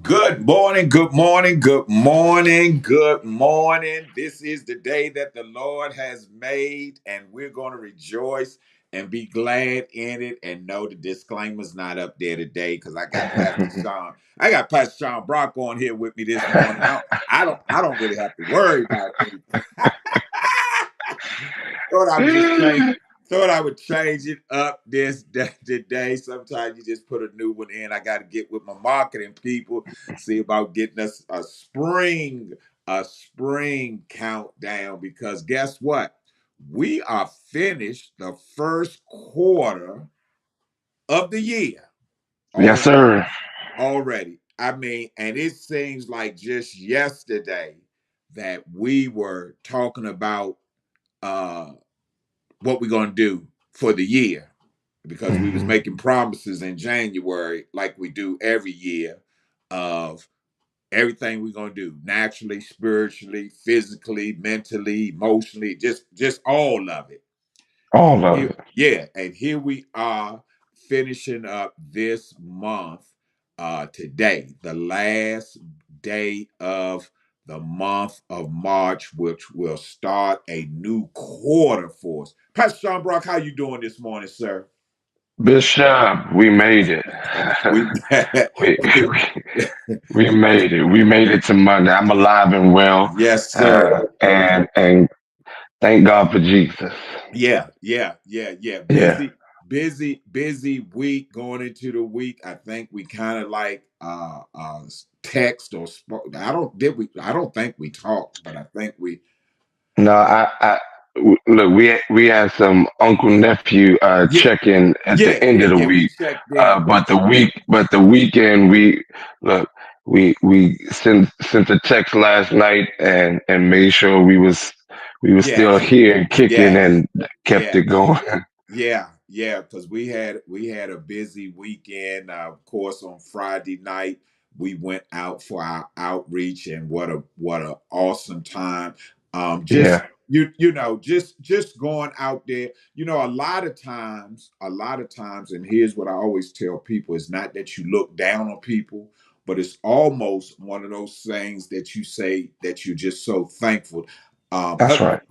Good morning, good morning, good morning, good morning. This is the day that the Lord has made, and we're going to rejoice and be glad in it. And know the disclaimer's not up there today because I got Pastor Sean. I got Pastor Sean Brock on here with me this morning. I don't really have to worry about anything. Thought I would just change. Thought I would change it up today. Sometimes you just put a new one in. I got to get with my marketing people, see about getting us a spring countdown. Because guess what? We are finished the first quarter of the year Yes, already. sir. Already. I mean, and it seems like just yesterday that we were talking about uh what we're going to do for the year because we was hmm making promises in January like we do every year of everything we're going to do naturally, spiritually, physically, mentally, emotionally, just all of it. All And of here, it. yeah, and here we are finishing up this month today, the last day of the month of March, which will start a new quarter for us. Pastor Sean Brock, how you doing this morning, sir? Bishop, we made it. we, we, we we made it. We made it to Monday. I'm alive and well. yes, sir. And thank God for Jesus. Yeah. Yeah. Busy week going into the week. I think we kind of like text or spoke. I don't think we talked, but I think we No, look, we had some uncle nephew yeah, check in at the end of the yeah. We week. checked in. But the weekend we look we sent a text last night and made sure we was still Yes, here and kicking yes, and kept it yes. going. Yeah, because we had a busy weekend. Of course, on Friday night we went out for our outreach, and what a awesome time. Just Yeah, just going out there. A lot of times, and here's what I always tell people: it's not that you look down on people, but it's almost one of those things that you say that you're just so thankful. Um, that's let, right.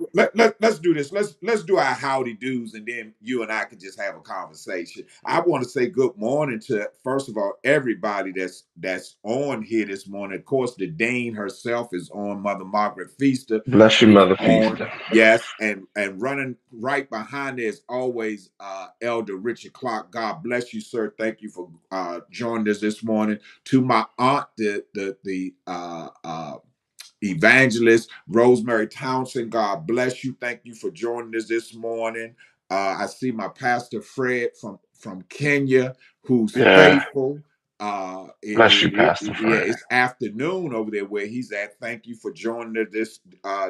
let's do this. Let's do our howdy do's, and then you and I can just have a conversation. I want to say good morning to, first of all, everybody that's on here this morning. Of course, the Dane herself is on. Mother Margaret Feaster Bless you, is Mother on. Feaster. Yes, and running right behind there is always Elder Richard Clark. God bless you, sir. Thank you for joining us this morning. To my aunt, the Evangelist Rosemary Townsend, God bless you. Thank you for joining us this morning. I see my pastor Fred from Kenya, who's Yeah, faithful. bless you, Pastor Yeah, Fred. it's afternoon over there where he's at. Thank you for joining us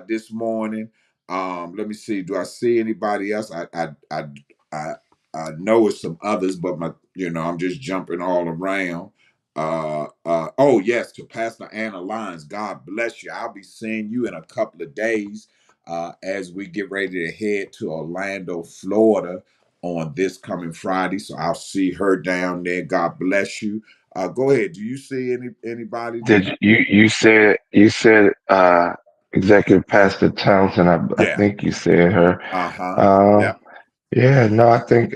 this morning. Let me see. Do I see anybody else? I I know it's some others, but I'm just jumping all around. Oh yes, to Pastor Anna Lyons, God bless you. I'll be seeing you in a couple of days as we get ready to head to Orlando, Florida on this coming Friday. So I'll see her down there. God bless you. Go ahead. Do you see anybody? You said Executive Pastor Townsend? I Yeah. think you said her. Uh-huh. Um, Yeah. yeah, no, I think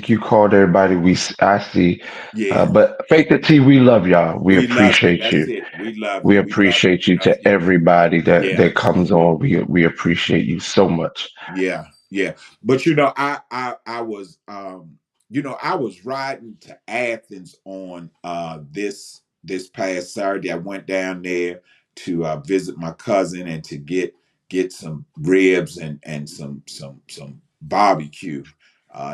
you called everybody I see. Yeah. But Faith the T, we love y'all. We We love you. appreciate That's you. it. We love We you. We love you. appreciate We you love to you. everybody that Yeah. that comes on. We appreciate you so much. Yeah. But I was riding to Athens on this past Saturday. I went down there to visit my cousin and to get some ribs and some barbecue.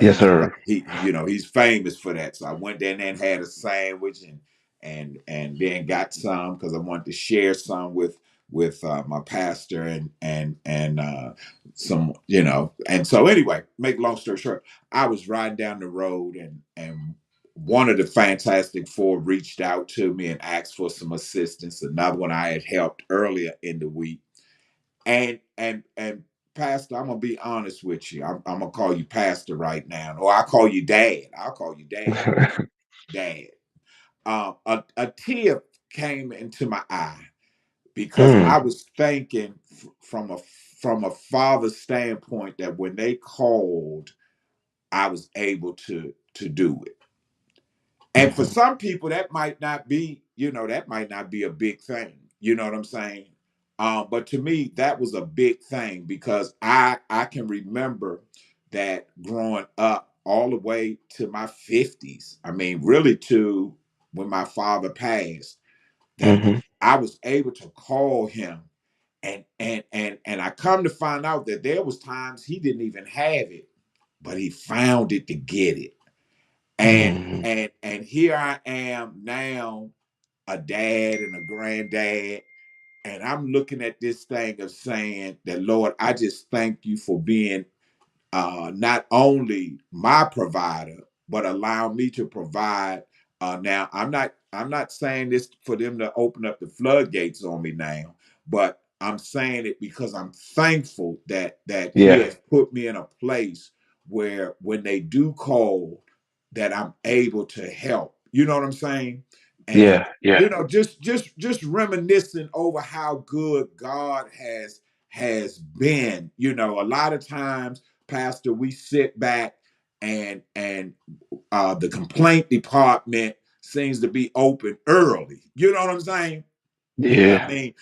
Yes, sir. He's famous for that. So I went down there and had a sandwich and then got some because I wanted to share some with my pastor and some, and so anyway, make long story short, I was riding down the road and one of the Fantastic Four reached out to me and asked for some assistance. Another one I had helped earlier in the week. And Pastor, I'm gonna be honest with you. I'm gonna call you Pastor right now, or I'll call you Dad. I'll call you Dad. Dad. a tear came into my eye because I Mm, was thinking from a father's standpoint that when they called, I was able to do it. And for mhm, some people, that might not be, that might not be a big thing. You know what I'm saying? But to me, that was a big thing because I can remember that growing up all the way to my 50s. I mean, really to when my father passed, that mhm, I was able to call him, and I come to find out that there was times he didn't even have it, but he found it to get it. And mhm. and here I am now, a dad and a granddad, and I'm looking at this thing of saying that, Lord, I just thank you for being not only my provider, but allow me to provide. Now, I'm not saying this for them to open up the floodgates on me now, but I'm saying it because I'm thankful that He Yeah, has put me in a place where when they do call, that I'm able to help. You know what I'm saying? And yeah, yeah, just reminiscing over how good God has been. A lot of times, Pastor, we sit back and the complaint department seems to be open early. You know what I'm saying? I yeah, mean,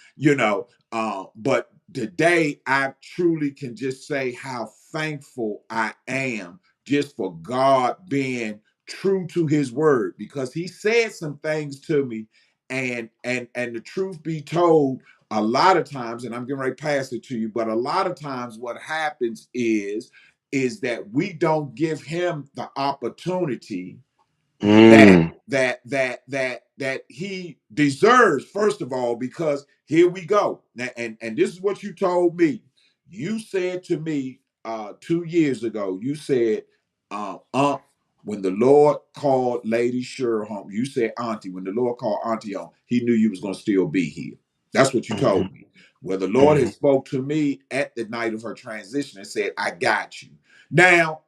but today I truly can just say how thankful I am just for God being true to his word, because he said some things to me, and the truth be told, a lot of times, and I'm getting ready to pass it to you, but a lot of times what happens is that we don't give him the opportunity that mm, that he deserves, first of all, because here we go now, and this is what you told me. You said to me 2 years ago, you said, when the Lord called Lady Sure home, you said, Auntie, when the Lord called Auntie home, he knew you was going to still be here. That's what you mhm, told me. Well, the Lord mhm. has spoke to me at the night of her transition and said, I got you. Now,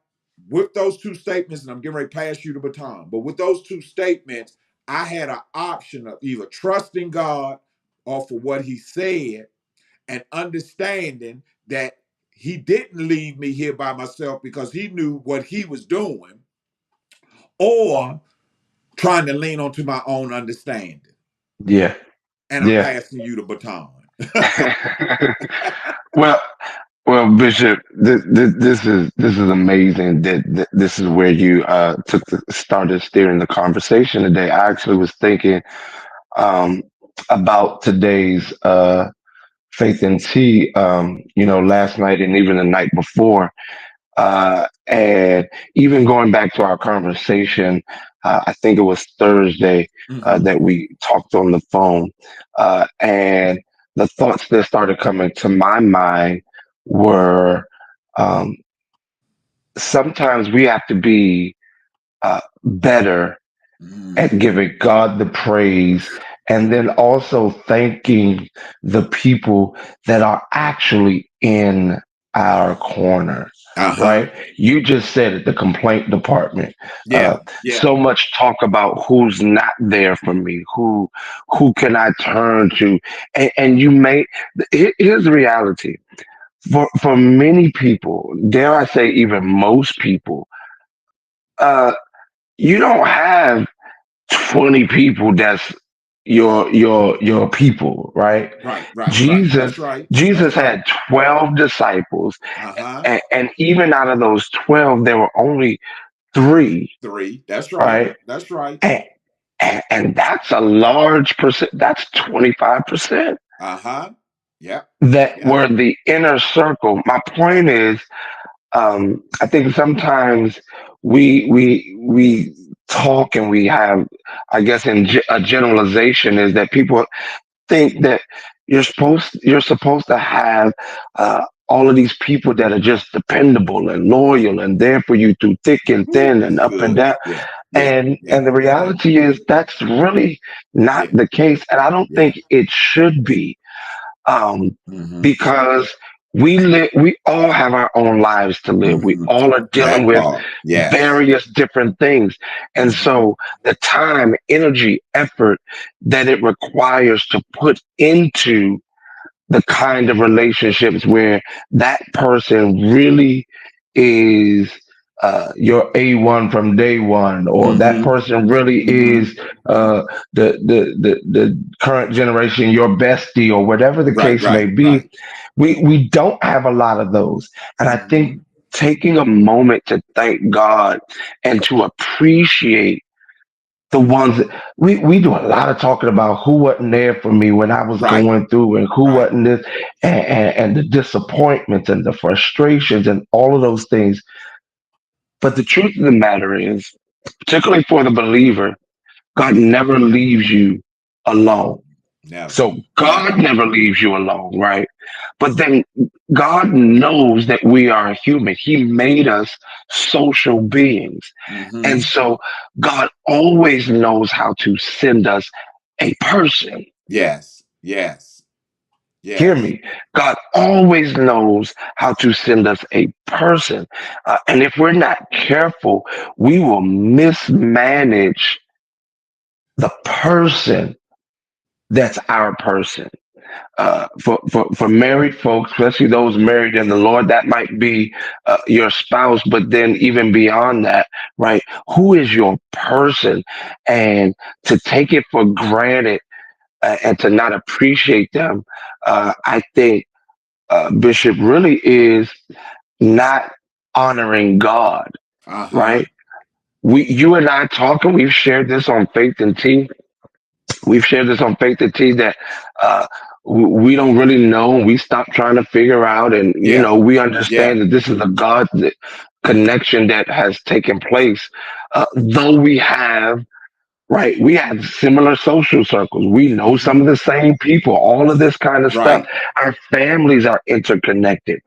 with those two statements, and I'm getting ready to pass you the baton, but with those two statements, I had an option of either trusting God or for what he said, and understanding that he didn't leave me here by myself because he knew what he was doing, or trying to lean onto my own understanding. Yeah, And I'm yeah. passing you the baton. Well, well, Bishop, this is amazing that this is where you started steering the conversation today. I actually was thinking um, about today's faith and tea, last night and even the night before. And even going back to our conversation, I think it was Thursday Hmm. that we talked on the phone. And the thoughts that started coming to my mind were um, sometimes we have to be better at Mm. giving God the praise and then also thanking the people that are actually in our corner. Uh-huh. Right? You just said it, the complaint department. Yeah. Yeah. So much talk about who's not there for me, who can I turn to, and you may. Here's the reality: for many people, dare I say, even most people, uh, you don't have 20 people that's your people, right? Right. Right. Right. jesus That's right. That's jesus right. had 12 disciples, Uh-huh. and even out of those 12 there were only three, Three. That's right. right? That's right. And that's a large percent. That's 25% Uh-huh. Yep. that Yep. were the inner circle. My point is, I think sometimes we talk and we have, I guess, a generalization is that people think that you're supposed to have all of these people that are just dependable and loyal and there for you through thick and Ooh, thin and that's up and good. down. Yeah. Yeah. Yeah. And the Yeah. reality is that's really not Yeah. the case, and I don't Yeah. think it should be, um, Mm-hmm. because We all have our own lives to live. We Hmm. all are dealing That with part. Yes. various different things. And Hmm. so the time, energy, effort that it requires to put into the kind of relationships where that person really is your A1 from day one, or that Hmm. person really Hmm. is the current generation, your bestie, or whatever the Right, case may right, be. right. We don't have a lot of those. And I think Hmm. taking a moment to thank God and to appreciate the ones that we do a lot of talking about who wasn't there for me when I was Right, going through, and who right. wasn't this, and the disappointments and the frustrations and all of those things. But the truth of the matter is, particularly for the believer, God never leaves you alone. Never, So God never. never leaves you alone, right? But then God knows that we are human. He made us social beings. Hmm. And so God always knows how to send us a person. Yes, yes, Hear yes. me. God always knows how to send us a person. And if we're not careful, we will mismanage the person that's our person. For married folks, especially those married in the Lord, that might be your spouse. But then even beyond that, right? Who is your person? And to take it for granted and to not appreciate them, I think Bishop really is not honoring God, Uh-huh. right? You and I talking. We've shared this on Faith and Tea. We've shared this on Faith and Tea that uh, we don't really know. We stop trying to figure out, and Yeah, we yeah. understand that this is a God connection that has taken place. Though we have, right, we have similar social circles. We know some Hmm. of the same people. All of this kind of stuff. Right. Our families are interconnected.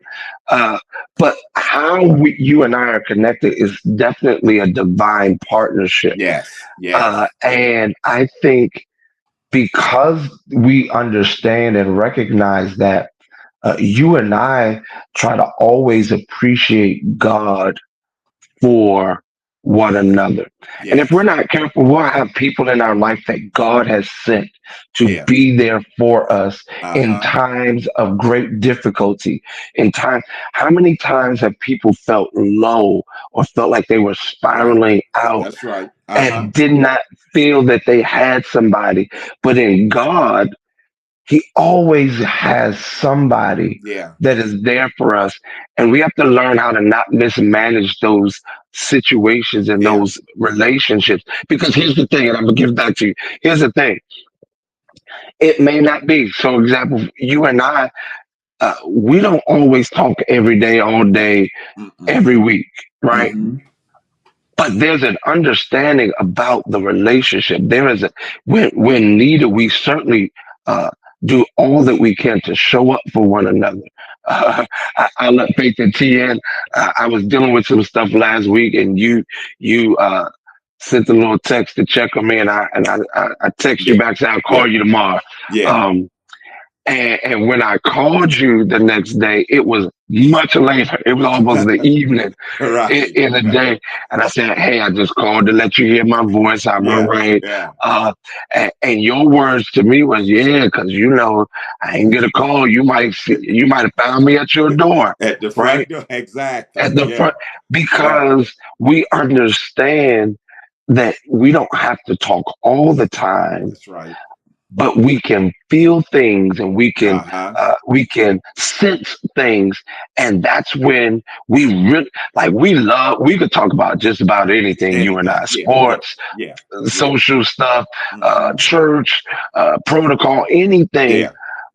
Uh, but how you and I are connected is definitely a divine partnership. Yes, yes. And I think because we understand and recognize that, you and I try to always appreciate God for one another. And if we're Yes. not careful, we'll have people in our life that God has sent to Yeah. be there for us in Uh-huh. times of great difficulty. In time, how many times have people felt low or felt like they were Right. spiraling out That's right. Uh-huh. and did not feel that they had somebody? But in God, he always has somebody Yeah. that is there for us. And we have to learn how to not mismanage those situations and Yeah. those relationships. Because here's the thing, and I'm going to give it back to you. Here's the thing, it may not be. So, example, you and I, we don't always talk every day, all day, Mm-mm. every week, right? Mm-hmm. But there's an understanding about the relationship. There is a when needed, we certainly uh, do all that we can to show up for one another. I let Faith and T in. I was dealing with some stuff last week, and you sent a little text to check on me, and I text you Yeah. back saying I'll Yeah. call you tomorrow. Yeah. Um, and when I called you the next day, it was much later. It was almost the evening Right. in a Right. day. And I said, "Hey, I just called to let you hear my voice. I'm all Yeah. right." Yeah. And your words to me was, "Yeah, because I ain't get a call. You might have found me at your door, At the right front door. Exactly. at the Yeah. front," Yeah. because we understand that we don't have to talk all the time, That's right. but we can feel things and Uh-huh. we can sense things, and that's when we really like we could talk about just about anything, you and I, Anything. Yeah. Yeah. sports, Yeah. Yeah. social stuff, Mm-hmm. church, protocol, anything. Yeah.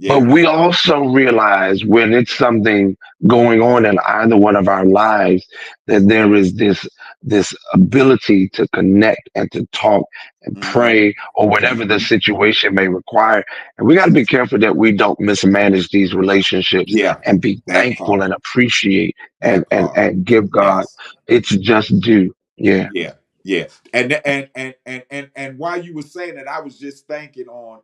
But Yeah. we also realize when it's something going on in either one of our lives that there is this ability to connect and to talk and Mm-hmm. pray or whatever the Mm-hmm. situation may require. And we got to be careful that we don't mismanage these relationships Yeah. and be That thankful part. and appreciate That part. and give God Yes. its just due. Yeah. Yeah, yeah, and while you were saying that, I was just thinking on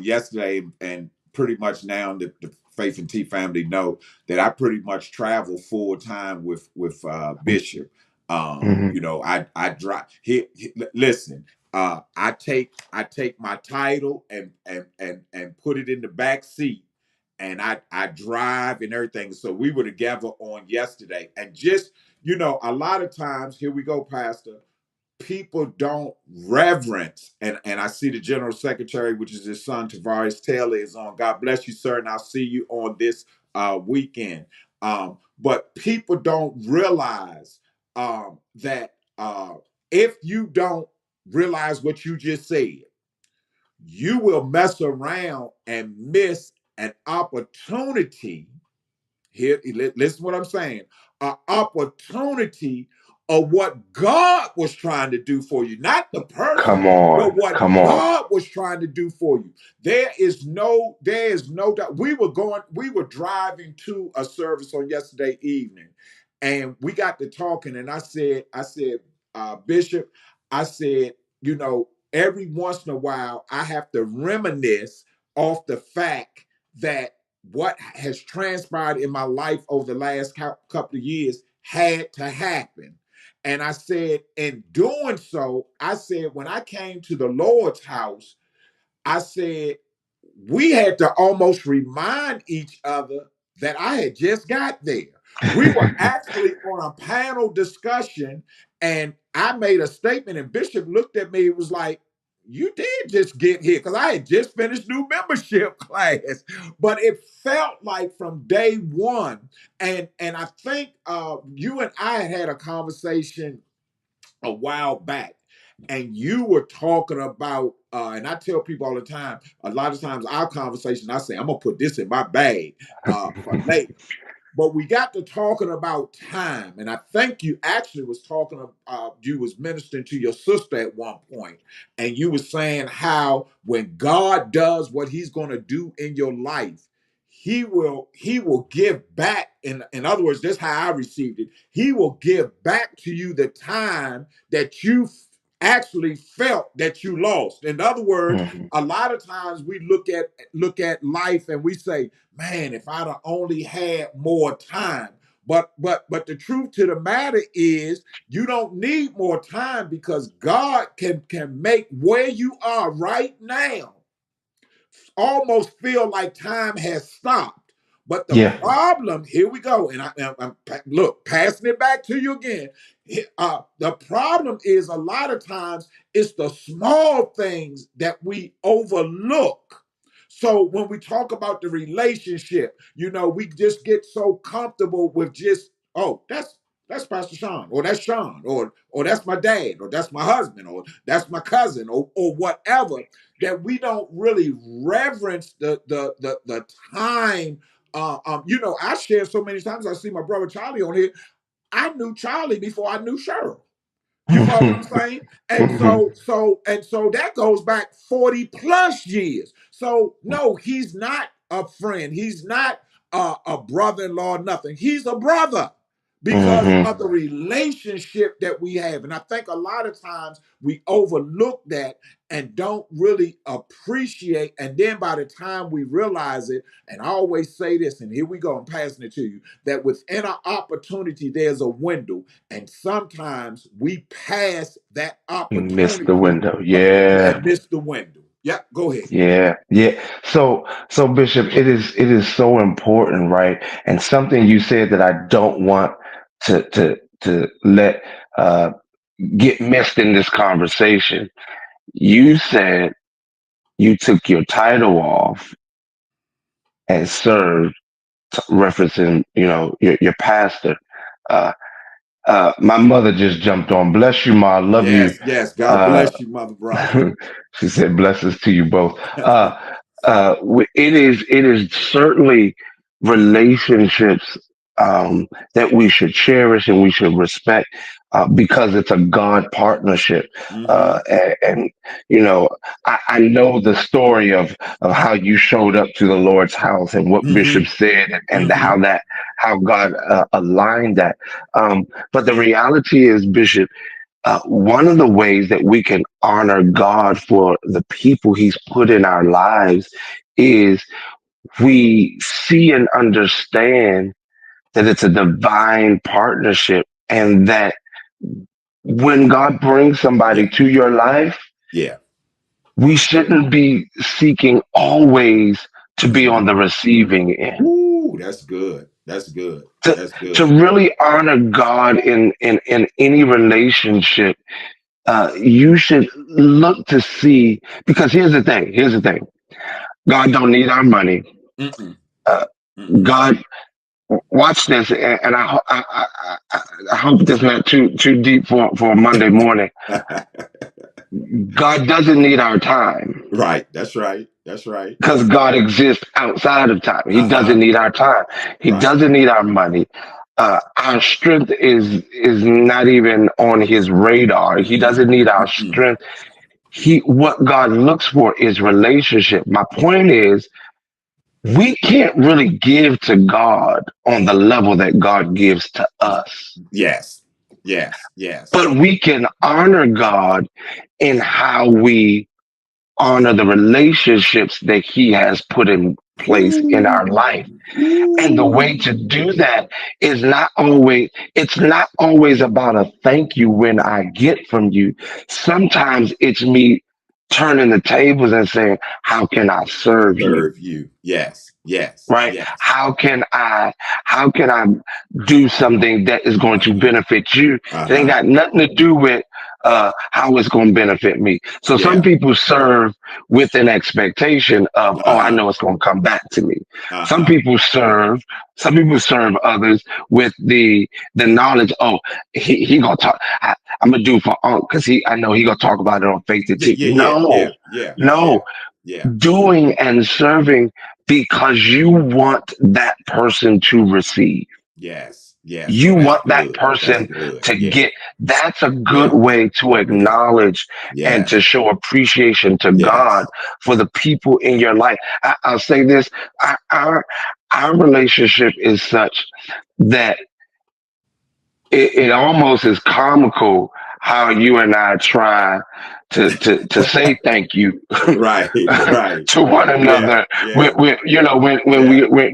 yesterday, and pretty much now the Faith and T family know that I pretty much travel full time with Bishop. Hmm. You know, I drive. Listen. I take my title and put it in the back seat, and I drive and everything. So we were together on yesterday, and just a lot of times, here we go, Pastor, people don't reverence, and I see the general secretary, which is his son Tavares Taylor, is on. God bless you, sir, and I'll see you on this weekend. But people don't realize that if you don't realize what you just said, you will mess around and miss an opportunity. Here, listen what I'm saying. An opportunity of what God was trying to do for you, not the person, Come on, but what come on. God was trying to do for you. There is no doubt. We were driving to a service on yesterday evening, and we got to talking, and I said, Bishop, I said, every once in a while, I have to reminisce off the fact that what has transpired in my life over the last couple of years had to happen. And I said, in doing so, I said, when I came to the Lord's house, I said, we had to almost remind each other that I had just got there. We were actually on a panel discussion, and I made a statement, and Bishop looked at me and was like, you did just get here, because I had just finished new membership class. But it felt like from day one, and I think you and I had a conversation a while back, and you were talking about and I tell people all the time, a lot of times our conversation, I say, I'm gonna put this in my bag for later. But we got to talking about time, and I think you actually was talking about, you was ministering to your sister at one point, and you was saying how when God does what he's going to do in your life, he will give back. In other words, this is how I received it. He will give back to you the time that you actually felt that you lost. In other words, Mhm. a lot of times we look at life and we say, man, if I'd have only had more time. But the truth to the matter is, you don't need more time, because God can make where you are right now almost feel like time has stopped. But the Yeah. problem, here we go, and I'm look, passing it back to you again. The problem is, a lot of times it's the small things that we overlook. So when we talk about the relationship, we just get so comfortable with just, oh, that's Pastor Sean, or that's Sean, or that's my dad, or that's my husband, or that's my cousin, or whatever, that we don't really reverence the time. I share so many times. I see my brother Charlie on here. I knew Charlie before I knew Cheryl. You follow what I'm saying? And Hmm. so that goes back 40 plus years. So no, he's not a friend. He's not a brother-in-law, nothing. He's a brother because Hmm. of the relationship that we have. And I think a lot of times we overlook that and don't really appreciate. And then by the time we realize it, and I always say this, and here we go, I'm passing it to you, that within an opportunity, there's a window. And sometimes we pass that Missed the opportunity window. and Yeah. miss the window. Yeah, go ahead. Yeah, yeah. So Bishop, it is so important, right? And something you said that I don't want to let uh get missed in this conversation. You said you took your title off and served, referencing, your pastor. Uh, my mother just jumped on. Bless you, ma. I love you. Yes, yes. God Uh, bless you, mother brother. she said, "Blessings to you both." It is certainly relationships that we should cherish and we should respect because it's a God partnership. Mm-hmm. And I know the story of how you showed up to the Lord's house and what Mm-hmm. Bishop said, and Mm-hmm. how God aligned that. But the reality is, Bishop, one of the ways that we can honor God for the people He's put in our lives is we see and understand that it's a divine partnership, and that when God brings somebody Yeah. to your life, Yeah. we shouldn't be seeking always to be on Hmm. the receiving end. Ooh, that's good. That's good. To, That's to good. really honor God in any relationship, you should look to see, because here's the thing. God don't need our money. Mm-mm. Uh, Mm-mm. God, watch this, and I hope this not too deep for a Monday morning. God doesn't need our time, Right. That's right. That's right. because God exists outside of time. He doesn't Uh-huh. need our time. He Right. doesn't need our money. Our strength is not even on his radar. He Mm-mm. doesn't need our Mm-mm. strength. He What God looks for is relationship. My point is, we can't really give to God on the level that God gives to us, Yes. Yes. Yes. but we can honor God in how we honor the relationships that he has put in place in our life. Ooh. And the way to Ooh. do that is it's not always about a thank you when I get from you. Sometimes it's me turning the tables and saying, how can I serve you? Serve you. Yes. Yes. Right? Yes. How can I do something that is going to Uh-huh. benefit you? It ain't Uh-huh. got nothing to do with how it's going to benefit me. So some Yeah. people serve with an expectation of, oh, I Uh-huh. know it's going to come back to me. Some Uh-huh. people serve, some people serve others with the knowledge, oh, he gonna talk. I'm gonna do for because I know he gonna talk about it on Faith to Yeah. Teach. Yeah. Yeah. No, Yeah. Yeah. no, Yeah. Yeah. doing and serving because you want that person to receive. Yes. Yes. You Oh, that's want that good. That's person good. to Yeah. get. That's a good Yeah. way to Yeah. acknowledge and to Yes. show appreciation to God Yes. for the people in your life. I'll say this: our relationship is such that it almost is comical how you and I try to say thank you Right. Right. to one Yeah. another. Yeah. When Yeah.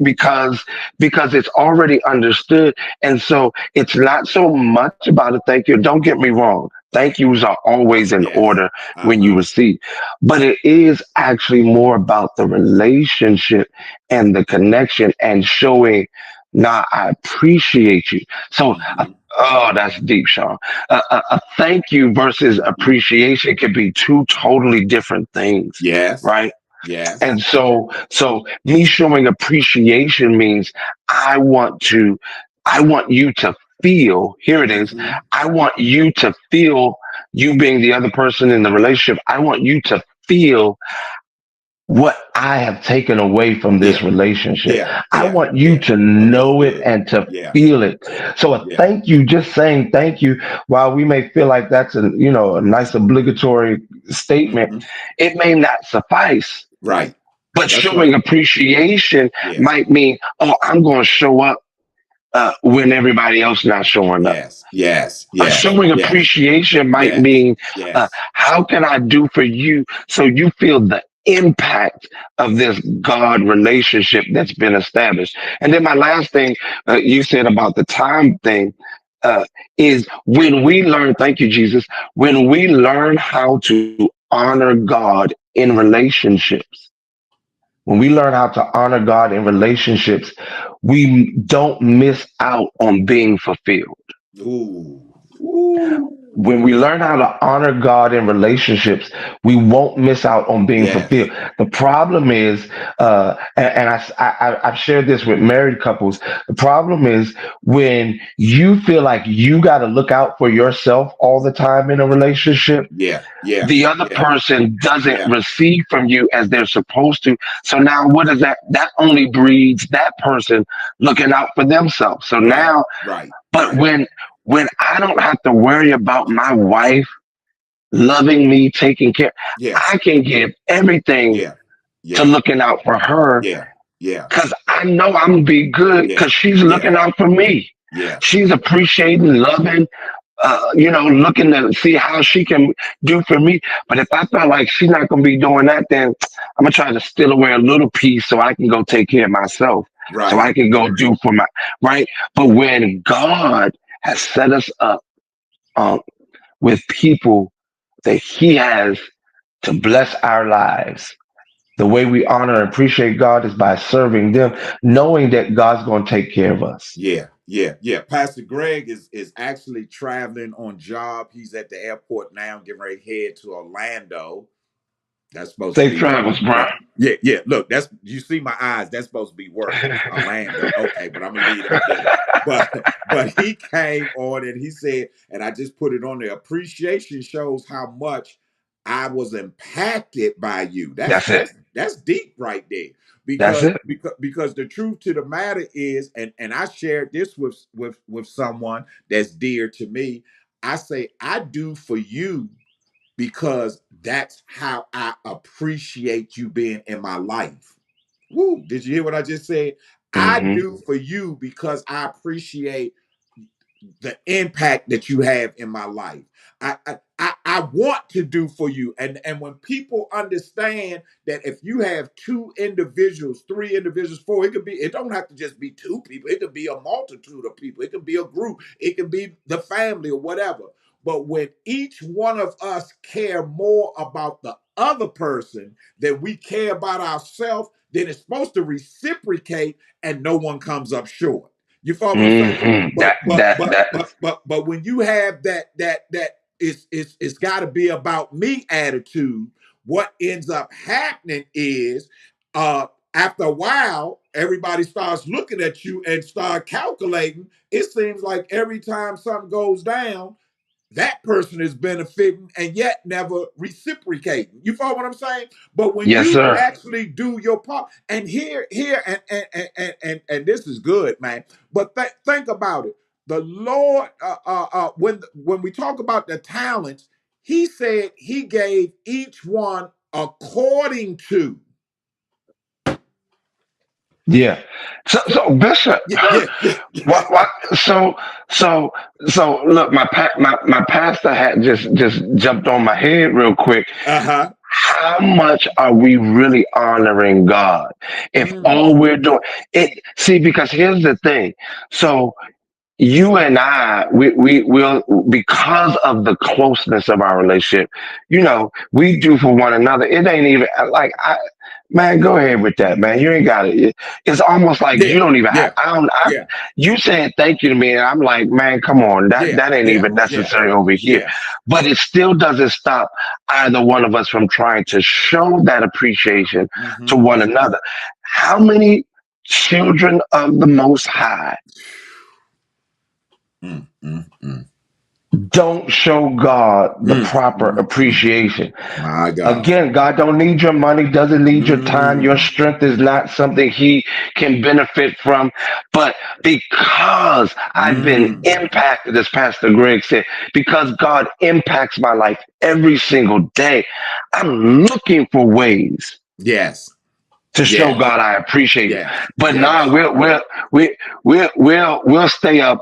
because it's already understood, and so it's not so much about a thank you. Don't get me wrong. Thank yous are always in Yes. order when you Uh-huh. receive, but it is actually more about the relationship and the connection and showing. Nah, I appreciate you. So Mm-hmm. oh, that's deep, Sean. A thank you versus Mm-hmm. appreciation can be two totally different things, Yes. right? Yes. And so me showing appreciation means I want to, I want you to feel, here it is, Mm-hmm. I want you to feel, you being the other person in the relationship, I want you to feel what I have taken away from this Yeah. relationship. Yeah. I Yeah. want you Yeah. to Oh, that's know it good. and to Yeah. feel it. So a Yeah. thank you, just saying thank you, while we may feel like that's a nice obligatory statement, Mm-hmm. it may not suffice. Right. But That's showing right. appreciation Yeah. might mean, oh, I'm going to show up when everybody else not showing up. Yes. Yes. Yes. Showing Yes. appreciation might Yes. mean, Yes. how can I do for you so you feel the impact of this God relationship that's been established? And then my last thing you said about the time thing uh, is when we learn, thank you, Jesus, when we learn how to honor God in relationships, when we learn how to honor God in relationships, we don't miss out on being fulfilled. Ooh. Ooh. When we learn how to honor God in relationships, we won't miss out on being fulfilled. Yes. The problem is, and I've shared this with married couples. The problem is when you feel like you got to look out for yourself all the time in a relationship, Yeah. Yeah. the other Yeah. person doesn't Yeah. receive from you as they're supposed to. So now what is that? That only breeds that person looking out for themselves. So Right. now, Right. but Right. when I don't have to worry about my wife loving me, taking care, Yeah. I can give everything Yeah. to Yeah. looking out for her Yeah. Yeah. because I know I'm gonna be good Yeah. because she's Yeah. looking out for me. Yeah. She's appreciating, loving, looking to see how she can do for me. But if I felt like she's not going to be doing that, then I'm going to try to steal away a little piece so I can go take care of myself, so Right. I can go do for my, right? But when God has set us up um, with people that He has to bless our lives, the way we honor and appreciate God is by serving them, knowing that God's going to take care of us. Yeah, yeah, yeah. Pastor Greg is actually traveling on job. He's at the airport now, getting ready to head to Orlando. That's supposed to Safe be travels, bro. yeah, yeah. Look, that's you see my eyes. That's supposed to be work. Orlando. Okay, but I'm gonna leave that there. But he came on and he said, and I just put it on there. Appreciation shows how much I was impacted by you. That's it. That's deep right there. That's Because it. because the truth to the matter is, and I shared this with someone that's dear to me. I say I do for you because that's how I appreciate you being in my life. Woo, did you hear what I just said? I Hmm. do for you because I appreciate the impact that you have in my life. I want to do for you. And when people understand that if you have two individuals, three individuals, four, it don't have to just be two people. It could be a multitude of people. It could be a group. It could be the family or whatever. But when each one of us care more about the other person than we care about ourselves, then it's supposed to reciprocate and no one comes up short. You follow what I'm saying? Hmm. That that But when you have that it's got to be about me attitude, what ends up happening is uh after a while everybody starts looking at you and start calculating. It seems like every time something goes down, that person is benefiting and yet never reciprocating. You follow what I'm saying? But when yes, you sir. actually do your part, and here, and this is good, man. But think about it. The Lord, when we talk about the talents, He said He gave each one according to. Yeah. So Bishop, Yeah, yeah, yeah, what, yeah. what, so, so, so, look, my pastor had just jumped on my head real quick. Uh-huh. How much are we really honoring God if Mm. all we're doing it? See, because here's the thing. So you and I, we will, because of the closeness of our relationship, we do for one another. It ain't even like man, go ahead with that, man. You ain't got it. It's almost like Yeah, you don't even have. yeah, I, yeah, you saying thank you to me, and I'm like, man, come on, that yeah, that ain't yeah, even yeah, necessary over here. yeah. But it still doesn't stop either one of us from trying to show that appreciation to Mm-hmm. one another. How many children of the Most High Mm, mm, mm. don't show God the Mm, proper mm, mm. appreciation? My God. Again, God don't need your money, doesn't need your time. Your Mm, strength is not something He can benefit from. But because I've been mm. impacted, as Pastor Greg said, because God impacts my life every single day, I'm looking for ways Yes. to show Yes. God I appreciate it. Yes. But now Yes. we'll stay up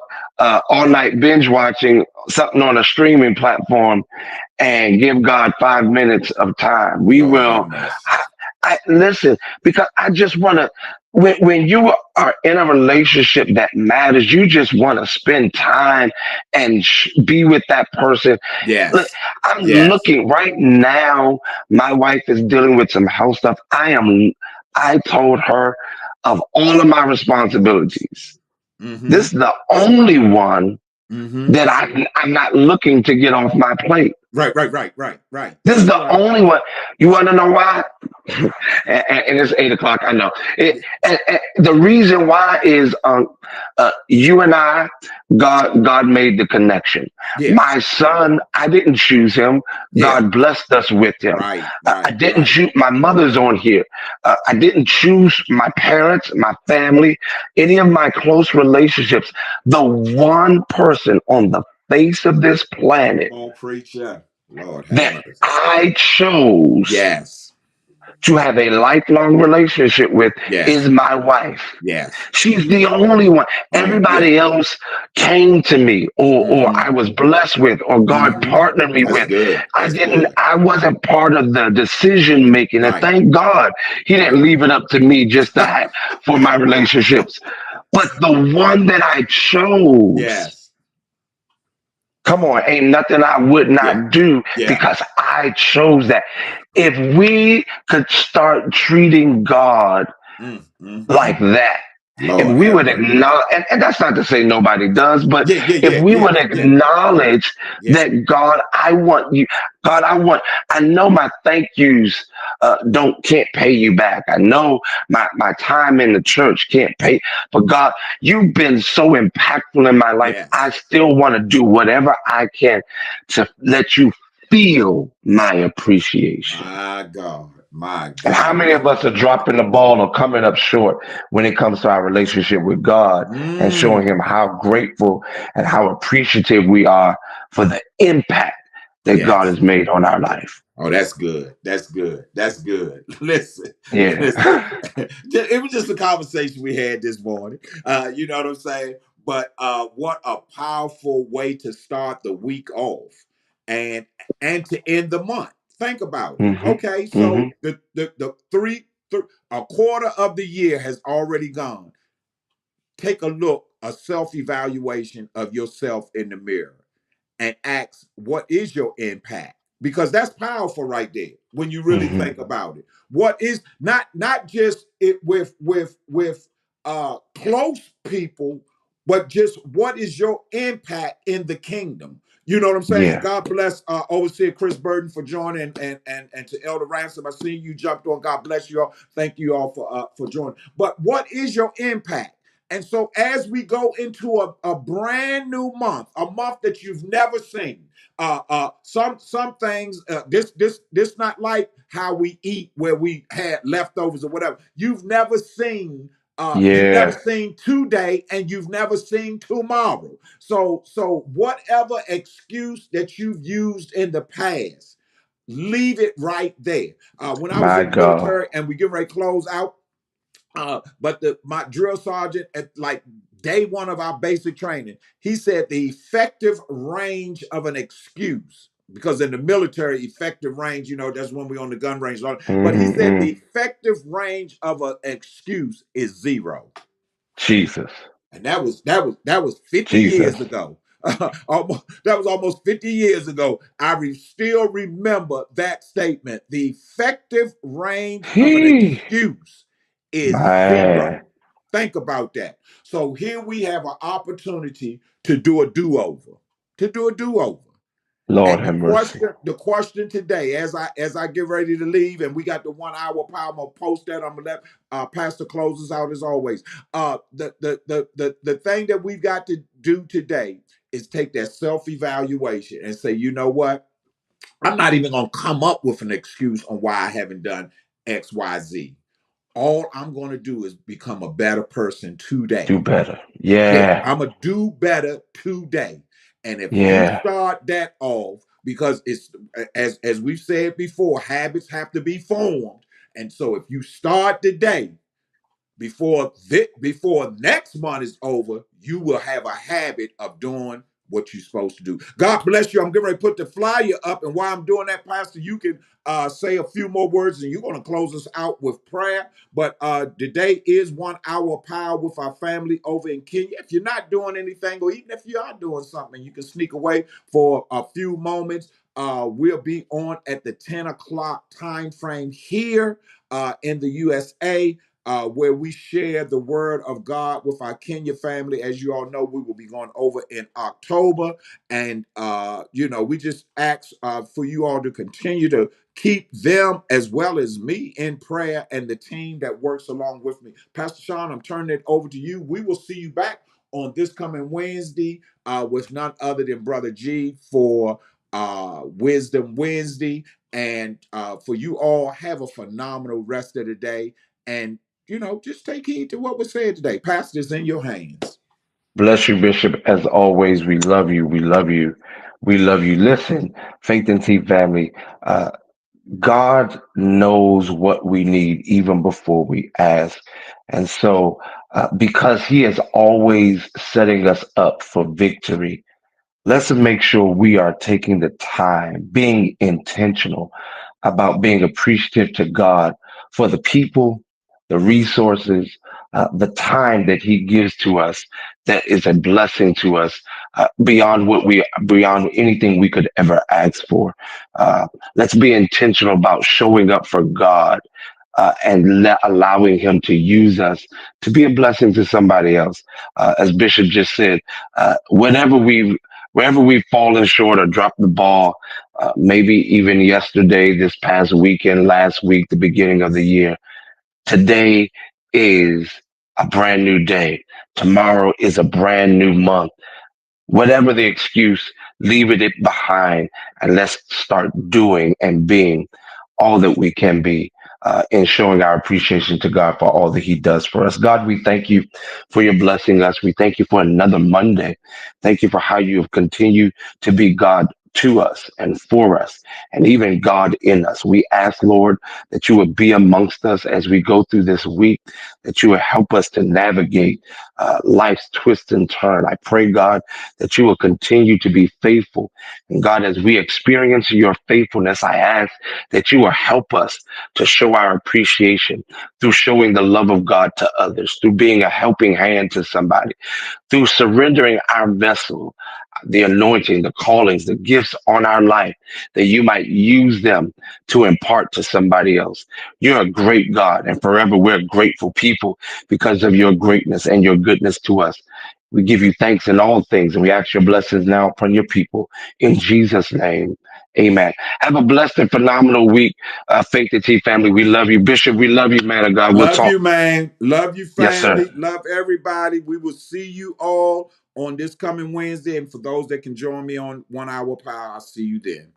all night binge watching something on a streaming platform and give God 5 minutes of time. We Lord will. have mercy. Listen, because I just want to. When you are in a relationship that matters, you just want to spend time and be with that person. Look, Yes. I'm Yes. looking right now. My wife is dealing with some health stuff. I told her of all of my responsibilities. This Mm-hmm. is the only one Mm-hmm. that I'm not looking to get off my plate. Right, right, right, right, right. This is That's the right. only one. You want to know why? And it's 8 o'clock. I know it. Yeah. And the reason why is you and I, God made the connection. Yeah. My son, I didn't choose him. Yeah. God blessed us with him. Right, I right, didn't right. choose. My mother's on here. I didn't choose my parents, my family, any of my close relationships. The one person on the face of this planet Come on, preacher. Lord have that mercy. I chose Yes. to have a lifelong relationship with Yes. is my wife. Yes. She's the only one. Yeah. Everybody else came to me, or Mm-hmm. I was blessed with, or God Mm-hmm. partnered me That's with. good. That's good. I wasn't part of the decision making. And Right. thank God He didn't Right. leave it up to me just to have for my relationships. But the one that I chose, Yes. come on, ain't nothing I would Yeah. not do Yeah. because I chose that. If we could start treating God Mm-hmm. like that, if Lord we have would mercy. acknowledge, and that's not to say nobody does, but Yeah. Yeah. if Yeah. we Yeah. would Yeah. acknowledge Yeah. that God, I want you, God, I know my thank yous can't pay you back. I know my time in the church can't pay, but God, you've been so impactful in my life. I Yes. still want to do whatever I can to let you feel my appreciation. My God. My And how God. many of us are dropping the ball or coming up short when it comes to our relationship with God and showing Him Mm. how grateful and how appreciative we are for the impact that God Yes. has made on our life? Oh, that's good. That's good. That's good. Listen, listen. Yeah. It was just a conversation we had this morning. You know what I'm saying? But what a powerful way to start the week off, and to end the month. Think about it. Hmm. Okay, Hmm. so the a quarter of the year has already gone. Take a look, a self evaluation of yourself in the mirror, and ask, what is your impact? Because that's powerful right there when you really Hmm. think about it. What is not just it with close people, but just what is your impact in the kingdom? You know what I'm saying? Yeah. God bless Overseer Chris Burton for joining, and to Elder Ransom. I see you jumped on. God bless you all. Thank you all for joining. But what is your impact? And so as we go into a brand new month, a month that you've never seen, some things, this not like how we eat where we had leftovers or whatever. You've never Yeah. seen today, and you've never seen tomorrow. So whatever excuse that you've used in the past, leave it right there. When I was My in the God. military, and we get ready to close out, but my drill sergeant at like day one of our basic training, he said the effective range of an excuse, because in the military, effective range, that's when we're on the gun range. But he said the Hmm. effective range of an excuse is zero. Jesus. And that was 50 Jesus. years ago. That was almost 50 years ago. Still remember that statement. The effective range of an He. excuse is Man. zero. Think about that. So here we have an opportunity to do a do-over. To do a do-over. Lord And the have mercy. question, the question today, as I get ready to leave, and we got the 1 hour power, I'm gonna post that. I'm gonna let Pastor close us out as always. The thing that we've got to do today is take that self evaluation and say, you know what? I'm not even gonna come up with an excuse on why I haven't done X, Y, Z. All I'm gonna do is become a better person today. Do better. Yeah, Yeah. I'm gonna do better today. And if you Yeah. start that off, because it's as we've said before, habits have to be formed. And so if you start today, before next month is over, you will have a habit of doing what you're supposed to do. God bless you. I'm getting ready to put the flyer up, and while I'm doing that, Pastor, you can say a few more words, and you're going to close us out with prayer. But today is 1 hour power with our family over in Kenya. If you're not doing anything, or even if you are doing something, you can sneak away for a few moments. We'll be on at the 10 o'clock time frame here in the USA, where we share the word of God with our Kenya family. As you all know, we will be going over in October. And, we just ask for you all to continue to keep them as well as me in prayer, and the team that works along with me. Pastor Sean, I'm turning it over to you. We will see you back on this coming Wednesday with none other than Brother G for Wisdom Wednesday. And for you all, have a phenomenal rest of the day. And just take heed to what was said today. Pastor's in your hands. Bless you, Bishop. As always, we love you. We love you. We love you. Listen, Faith and Tea family. God knows what we need even before we ask. And so, because He is always setting us up for victory, let's make sure we are taking the time, being intentional about being appreciative to God for the people, the resources, the time that He gives to us that is a blessing to us beyond anything we could ever ask for. Let's be intentional about showing up for God and allowing Him to use us to be a blessing to somebody else. As Bishop just said, wherever we've fallen short or dropped the ball, maybe even yesterday, this past weekend, last week, the beginning of the year, today is a brand new day. Tomorrow is a brand new month. Whatever the excuse, leave it behind and let's start doing and being all that we can be in showing our appreciation to God for all that He does for us. God, we thank you for your blessing us. We thank you for another Monday. Thank you for how you have continued to be God to us and for us, and even God in us. We ask, Lord, that you would be amongst us as we go through this week, that you would help us to navigate life's twist and turn. I pray, God, that you will continue to be faithful. And God, as we experience your faithfulness, I ask that you will help us to show our appreciation through showing the love of God to others, through being a helping hand to somebody, through surrendering our vessel, the anointing, the callings, the gifts on our life, that you might use them to impart to somebody else. You're a great God, and forever we're grateful people because of your greatness and your goodness to us. We give you thanks in all things, and we ask your blessings now upon your people. In Jesus' name, amen. Have a blessed and phenomenal week, Faith and T family. We love you. Bishop, we love you, man of God. We'll Love talk. you, man. Love you, Yes, sir. family. Love everybody. We will see you all on this coming Wednesday. And for those that can join me on 1 Hour Power, I'll see you then.